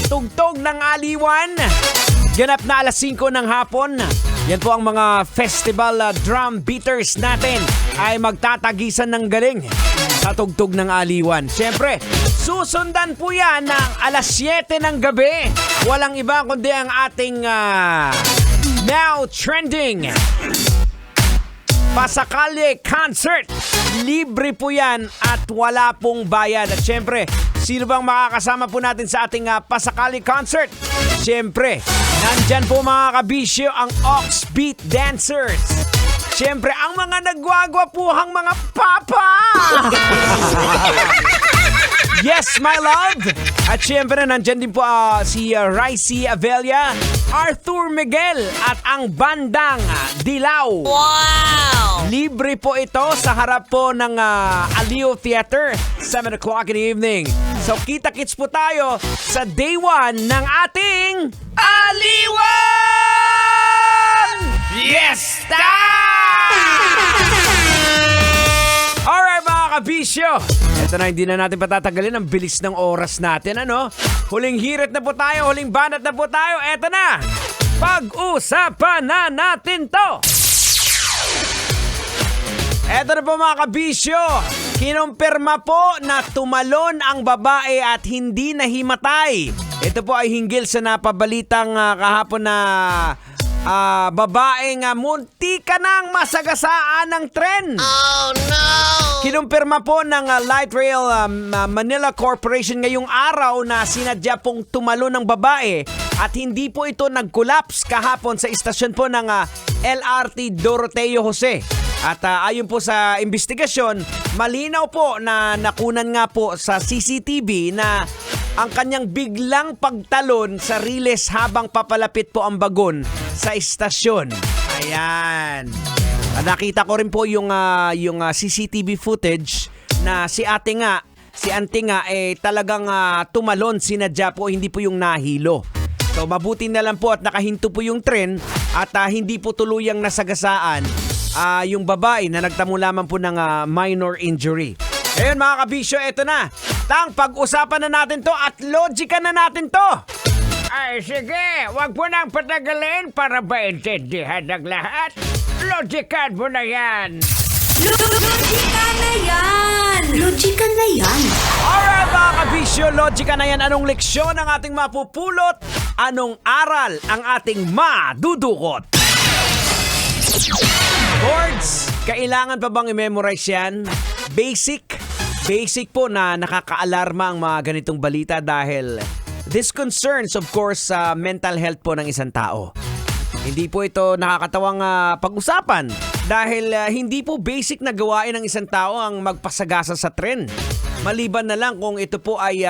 tugtog ng aliwan. Ganap na alas 5 ng hapon. Yan po ang mga festival drum beaters natin ay magtatagisan ng galing sa tugtog ng aliwan. Siyempre, susundan po yan ng alas 7 ng gabi. Walang iba kundi ang ating now trending Pasakali Concert. Libre po yan at wala pong bayad. At syempre, sino bang makakasama po natin sa ating Pasakali Concert? Syempre, nandyan po mga kabisyo ang Oxbeat Dancers. Syempre, ang mga nagwagwapuhang mga papa! Yes, my love! At syempre, nandyan din po si Ricey Avelia, Arthur Miguel, at ang bandang Dilaw. Wow! Libre po ito sa harap po ng Aliw Theater, 7 o'clock in the evening. So, kita-kits po tayo sa day 1 ng ating Aliwan! Yes! Alright mga kabisyo, ito na, hindi na natin patatagalin. Ang bilis ng oras natin, ano? Huling hirit na po tayo, huling banat na po tayo. Ito na, pag-usapan na natin to. Ito na po mga kabisyo, kinumpirma po na tumalon ang babae at hindi nahimatay. Ito po ay hinggil sa napabalitang kahapon na babaeng munti ka nang masagasaan ng tren. Oh no! Kinumpirma po ng Light Rail Manila Corporation ngayong araw na sinadya pong tumalo ng babae at hindi po ito nag-collapse kahapon sa istasyon po ng LRT Doroteo Jose. At ayon po sa investigasyon, malinaw po na nakunan nga po sa CCTV na ang kanyang biglang pagtalon sa riles habang papalapit po ang bagon sa istasyon. Ayan. Nakita ko rin po yung CCTV footage na si auntie nga talagang tumalon, sinadya po, hindi po yung nahilo. So mabuti na lang po at nakahinto po yung tren at hindi po tuluyang nasagasaan yung babae na nagtamo lamang po ng minor injury. Ngayon mga kabisyo, eto na. Pag-usapan na natin to at logica na natin to. Ay sige, wag mo nang patagalin para maintindihan ng lahat. Logican mo na yan. Logika na yan! Logika na yan! Alright mga kabisyo, logica na yan. Anong leksyon ang ating mapupulot? Anong aral ang ating madudukot? Boards, kailangan pa bang i-memorize yan? Basic po na nakaka-alarma ang mga ganitong balita dahil this concerns of course sa mental health po ng isang tao. Hindi po ito nakakatawang pag-usapan dahil hindi po basic na gawain ng isang tao ang magpasagasa sa tren. Maliban na lang kung ito po ay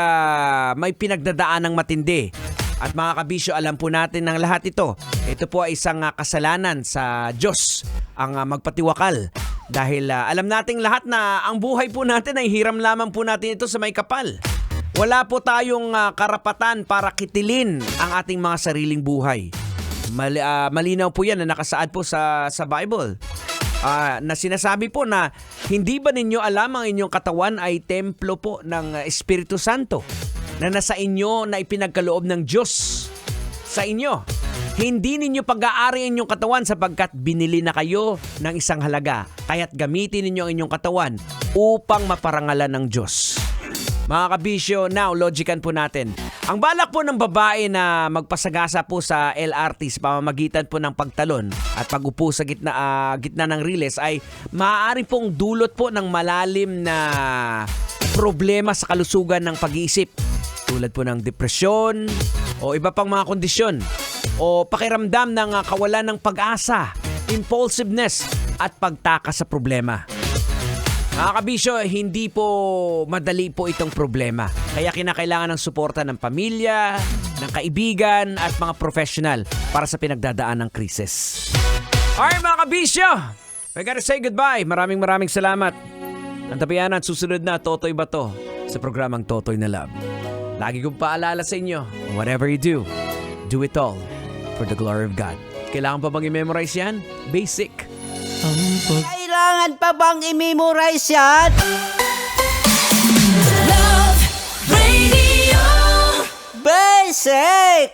may pinagdadaan ng matindi. At mga kabisyo, alam po natin ng lahat ito. Ito po ay isang kasalanan sa Diyos ang magpatiwakal. Dahil alam nating lahat na ang buhay po natin ay hiram lamang po natin ito sa may kapal. Wala po tayong karapatan para kitilin ang ating mga sariling buhay. Malinaw po yan na nakasaad po sa Bible. Na sinasabi po na hindi ba ninyo alam ang inyong katawan ay templo po ng Espiritu Santo na nasa inyo na ipinagkaloob ng Diyos sa inyo. Hindi ninyo pag-aari ang inyong katawan sapagkat binili na kayo ng isang halaga. Kaya't gamitin ninyo ang inyong katawan upang maparangalan ng Diyos. Mga kabisyo, now, logican po natin. Ang balak po ng babae na magpasagasa po sa LRT sa pamamagitan po ng pagtalon at pag-upo sa gitna ng riles ay maaari pong dulot po ng malalim na problema sa kalusugan ng pag-iisip. Tulad po ng depresyon o iba pang mga kondisyon o pakiramdam ng kawalan ng pag-asa, impulsiveness at pagtakas sa problema. Mga kabisyo, hindi po madali po itong problema. Kaya kinakailangan ng suporta ng pamilya, ng kaibigan at mga professional para sa pinagdadaan ng krisis. Alright mga kabisyo, we gotta say goodbye. Maraming salamat. Nantabayan at susunod na Totoy Bato sa programang Totoy na Love. Lagi kong paalala sa inyo, whatever you do it all for the glory of God. Kailangan pa bang i-memorize yan? Basic. Kailangan pa bang i-memorize yan? Love Radio! Basic! Basic!